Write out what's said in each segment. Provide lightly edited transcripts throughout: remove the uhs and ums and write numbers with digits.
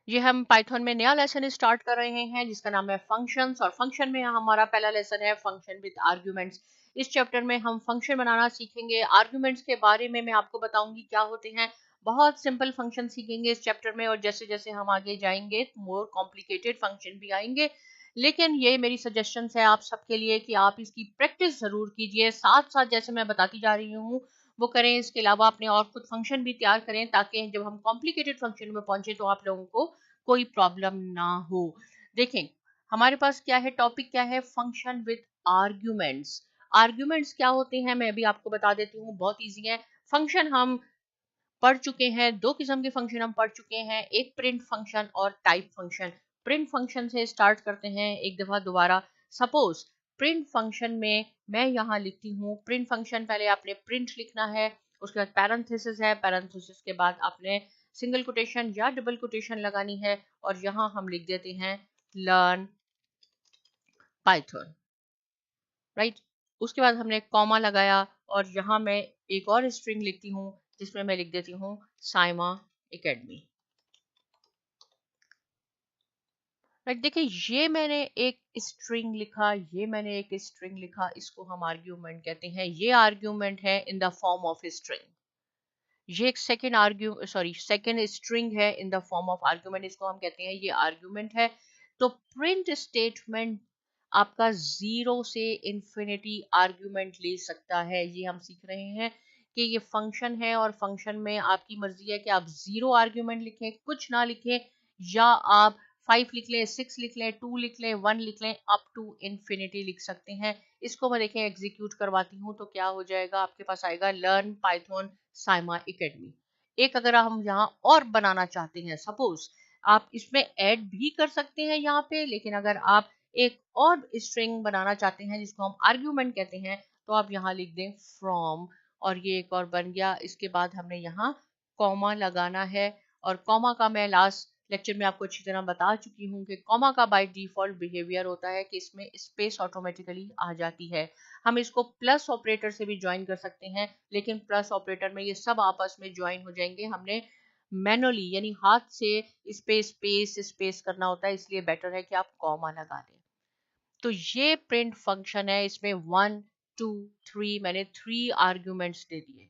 ये हम पाइथन में नया लेसन स्टार्ट कर रहे हैं जिसका नाम है फंक्शंस, और फंक्शन में हमारा पहला लेसन है फंक्शन विद आर्ग्यूमेंट्स। इस चैप्टर में हम फंक्शन बनाना सीखेंगे। आर्ग्यूमेंट्स के बारे में मैं आपको बताऊंगी क्या होते हैं। बहुत सिंपल फंक्शन सीखेंगे इस चैप्टर में, और जैसे जैसे हम आगे जाएंगे मोर कॉम्प्लिकेटेड फंक्शन भी आएंगे। लेकिन ये मेरी सजेशंस है आप सबके लिए कि आप इसकी प्रैक्टिस जरूर कीजिए, साथ साथ जैसे मैं बताती जा रही हूँ वो करें। इसके अलावा अपने और खुद फंक्शन भी तैयार करें ताकि जब हम कॉम्प्लिकेटेड फंक्शन में पहुंचे तो आप लोगों को कोई प्रॉब्लम ना हो। देखें हमारे पास क्या है, टॉपिक क्या है, फंक्शन विद आर्ग्यूमेंट्स। आर्ग्यूमेंट्स क्या होते हैं मैं भी आपको बता देती हूँ, बहुत इजी है। फंक्शन हम पढ़ चुके हैं, दो किस्म के फंक्शन हम पढ़ चुके हैं, एक प्रिंट फंक्शन और टाइप फंक्शन। प्रिंट फंक्शन से स्टार्ट करते हैं एक दफा दोबारा। सपोज प्रिंट फंक्शन में मैं यहाँ लिखती हूँ, प्रिंट फंक्शन पहले आपने प्रिंट लिखना है, उसके बाद पैरेंथेसिस है, पैरेंथेसिस के बाद आपने सिंगल कोटेशन या डबल कोटेशन लगानी है, और यहाँ हम लिख देते हैं लर्न पाइथन, राइट। उसके बाद हमने कॉमा लगाया, और यहाँ मैं एक और स्ट्रिंग लिखती हूँ जिसमें मैं लिख देती हूँ साइमा एकेडमी, राइट। देखिए ये मैंने एक स्ट्रिंग लिखा, ये मैंने एक स्ट्रिंग लिखा, इसको हम आर्ग्यूमेंट कहते हैं। ये आर्ग्यूमेंट है in the form of string. ये एक सेकेंड स्ट्रिंग है in the form of argument, इसको हम कहते हैं ये आर्ग्यूमेंट है। तो प्रिंट स्टेटमेंट आपका 0 से इंफिनिटी आर्ग्यूमेंट ले सकता है, ये हम सीख रहे हैं कि ये फंक्शन है, और फंक्शन में आपकी मर्जी है कि आप 0 आर्ग्यूमेंट लिखें, कुछ ना लिखें, या आप 5 लिख लें, 6 लिख लें, 2 लिख लें, 1 लिख लें, अप टू इंफिनिटी लिख सकते हैं। इसको मैं देखें एग्जीक्यूट करवाती हूँ तो क्या हो जाएगा, आपके पास आएगा लर्न पाइथन साइमा एकेडमी। एक अगर हम यहाँ और बनाना चाहते हैं, सपोज आप इसमें ऐड भी कर सकते हैं यहाँ पे, लेकिन अगर आप एक और स्ट्रिंग बनाना चाहते हैं जिसको हम आर्ग्यूमेंट कहते हैं, तो आप यहाँ लिख दें फ्रॉम, और ये एक और बन गया। इसके बाद हमने यहाँ कॉमा लगाना है, और कॉमा का मैं लास्ट लेक्चर में आपको अच्छी तरह बता चुकी हूँ कि कॉमा का बाय डिफॉल्ट बिहेवियर होता है कि इसमें स्पेस ऑटोमेटिकली आ जाती है। हम इसको प्लस ऑपरेटर से भी ज्वाइन कर सकते हैं, लेकिन प्लस ऑपरेटर में ये सब आपस में ज्वाइन हो जाएंगे। हमने मैनुअली यानी हाथ से स्पेस स्पेस स्पेस करना होता है, इसलिए बेटर है कि आप कॉमा लगा दें। तो ये प्रिंट फंक्शन है, इसमें 1 2 3 मैंने 3 आर्ग्यूमेंट्स दे दिए।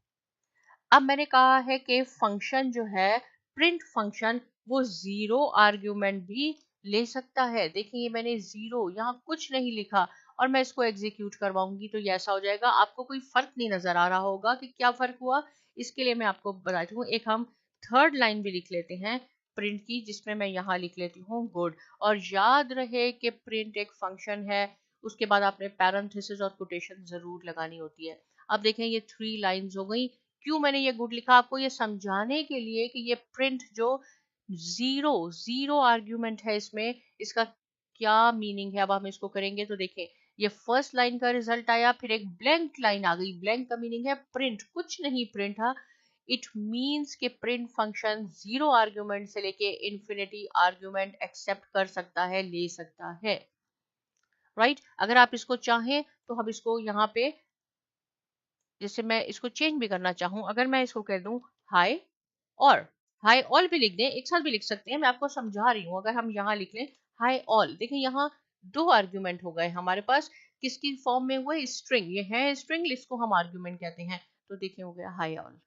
अब मैंने कहा है कि फंक्शन जो है प्रिंट फंक्शन वो 0 आर्ग्यूमेंट भी ले सकता है। देखिए ये मैंने 0 यहाँ कुछ नहीं लिखा, और मैं इसको एग्जीक्यूट करवाऊंगी तो ये ऐसा हो जाएगा। आपको कोई फर्क नहीं नजर आ रहा होगा कि क्या फर्क हुआ, इसके लिए मैं आपको बताती हूँ। एक हम थर्ड लाइन भी लिख लेते हैं प्रिंट की, जिसमें मैं यहाँ लिख लेती हूँ गुड। और याद रहे कि प्रिंट एक फंक्शन है, उसके बाद आपने पैरेंथेसिस और कोटेशन जरूर लगानी होती है। अब देखें ये 3 लाइंस हो गई। क्यों मैंने ये गुड लिखा, आपको ये समझाने के लिए कि ये प्रिंट जो 0 आर्ग्यूमेंट है इसमें, इसका क्या मीनिंग है। अब हम इसको करेंगे तो देखें ये फर्स्ट लाइन का रिजल्ट आया, फिर एक ब्लैंक लाइन आ गई। ब्लैंक का मीनिंग है प्रिंट, कुछ नहीं प्रिंट था। इट मीन्स कि प्रिंट फंक्शन 0 आर्ग्यूमेंट से लेके इन्फिनिटी आर्ग्यूमेंट एक्सेप्ट कर सकता है, ले सकता है, राइट। अगर आप इसको चाहें तो हम इसको यहाँ पे, जैसे मैं इसको चेंज भी करना चाहूँ, अगर मैं इसको कह दूं हाय, और हाय ऑल भी लिख दें, एक साथ भी लिख सकते हैं, मैं आपको समझा रही हूँ। अगर हम यहाँ लिख लें हाय ऑल, देखिए यहाँ 2 आर्ग्यूमेंट हो गए हमारे पास, किसकी फॉर्म में हुए, स्ट्रिंग। ये है स्ट्रिंग, इसको हम आर्ग्यूमेंट कहते हैं। तो देखिए हो गया हाय ऑल।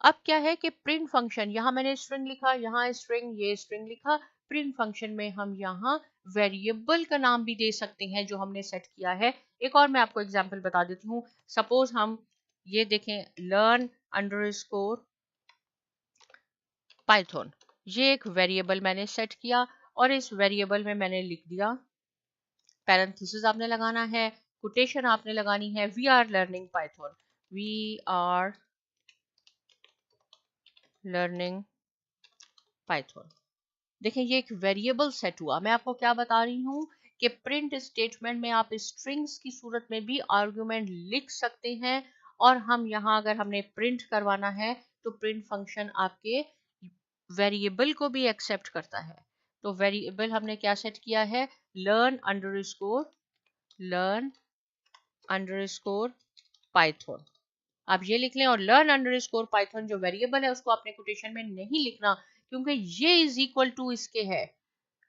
अब क्या है कि प्रिंट फंक्शन, यहाँ मैंने स्ट्रिंग लिखा, यहाँ स्ट्रिंग, ये स्ट्रिंग लिखा। प्रिंट फंक्शन में हम यहाँ वेरिएबल का नाम भी दे सकते हैं जो हमने सेट किया है। एक और मैं आपको एग्जांपल बता देती हूँ। सपोज हम ये देखें लर्न अंडरस्कोर पाइथन, ये एक वेरिएबल मैंने सेट किया, और इस वेरिएबल में मैंने लिख दिया, पैरेंथेसिस आपने लगाना है, कोटेशन आपने लगानी है, we are learning Python, we are learning Python. देखिए ये एक वेरिएबल सेट हुआ। मैं आपको क्या बता रही हूँ कि प्रिंट स्टेटमेंट में आप स्ट्रिंग्स की सूरत में भी आर्गुमेंट लिख सकते हैं, और हम यहाँ अगर हमने प्रिंट करवाना है तो प्रिंट फंक्शन आपके वेरिएबल को भी एक्सेप्ट करता है। तो वेरिएबल हमने क्या सेट किया है, लर्न अंडरस्कोर पाइथन। आप ये लिख लें, और लर्न अंडरस्कोर पाइथन जो वेरिएबल है उसको आपने कोटेशन में नहीं लिखना, क्योंकि ये इज इक्वल टू इसके है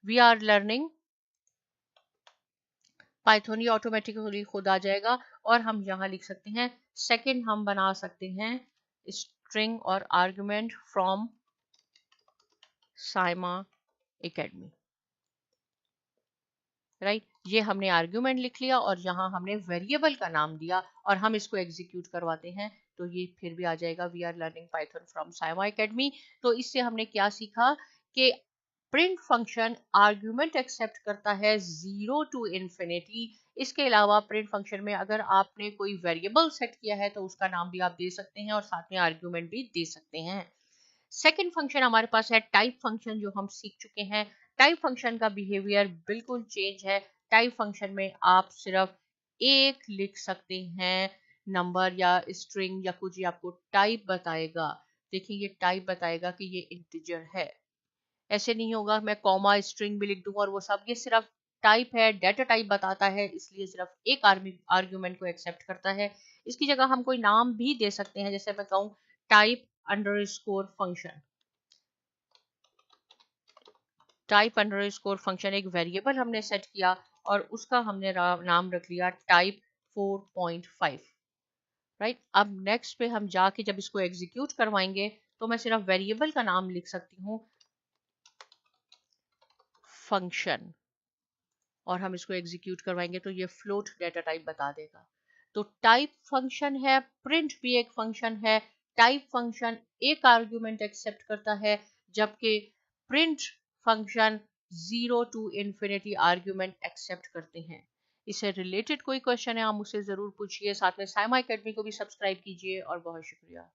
वी आर लर्निंग पाइथन, ये ऑटोमेटिकली खुद आ जाएगा। और हम यहाँ लिख सकते हैं सेकंड, हम बना सकते हैं स्ट्रिंग और argument from Saima academy, right. ये हमने आर्ग्यूमेंट लिख लिया और यहाँ हमने वेरिएबल का नाम दिया और हम इसको एग्जीक्यूट करवाते हैं तो ये फिर भी आ जाएगा we are learning Python from Saima Academy. तो इससे हमने क्या सीखा कि प्रिंट फंक्शन आर्ग्यूमेंट एक्सेप्ट करता है 0 to infinity। इसके अलावा प्रिंट फंक्शन में अगर आपने कोई वेरिएबल सेट किया है तो उसका नाम भी आप दे सकते हैं और साथ में आर्ग्यूमेंट भी दे सकते हैं। सेकेंड फंक्शन हमारे पास है टाइप फंक्शन, जो हम सीख चुके हैं। टाइप फंक्शन का बिहेवियर बिल्कुल चेंज है। टाइप फंक्शन में आप सिर्फ एक लिख सकते हैं नंबर या स्ट्रिंग या कुछ, ये आपको टाइप बताएगा। देखिए ये टाइप बताएगा कि ये इंटीजर है, ऐसे नहीं होगा मैं कॉमा स्ट्रिंग भी लिख दूंगा और वो सब। ये सिर्फ टाइप है, डेटा टाइप बताता है, इसलिए सिर्फ एक आर्ग्यूमेंट को एक्सेप्ट करता है। इसकी जगह हम कोई नाम भी दे सकते हैं, जैसे मैं कहूँ type underscore function. Type underscore function एक वेरिएबल हमने सेट किया और उसका हमने नाम रख लिया टाइप 4.5, राइट। अब नेक्स्ट पे हम जाके जब इसको एग्जीक्यूट करवाएंगे तो मैं सिर्फ वेरिएबल का नाम लिख सकती हूँ फंक्शन, और हम इसको एग्जीक्यूट करवाएंगे तो ये फ्लोट डेटा टाइप बता देगा। तो टाइप फंक्शन है, प्रिंट भी एक फंक्शन है। टाइप फंक्शन एक आर्ग्यूमेंट एक्सेप्ट करता है जबकि print function 0 to infinity argument accept करते हैं। इससे रिलेटेड कोई क्वेश्चन है आप मुझसे जरूर पूछिए। साथ में साइमा एकेडमी को भी सब्सक्राइब कीजिए और बहुत शुक्रिया।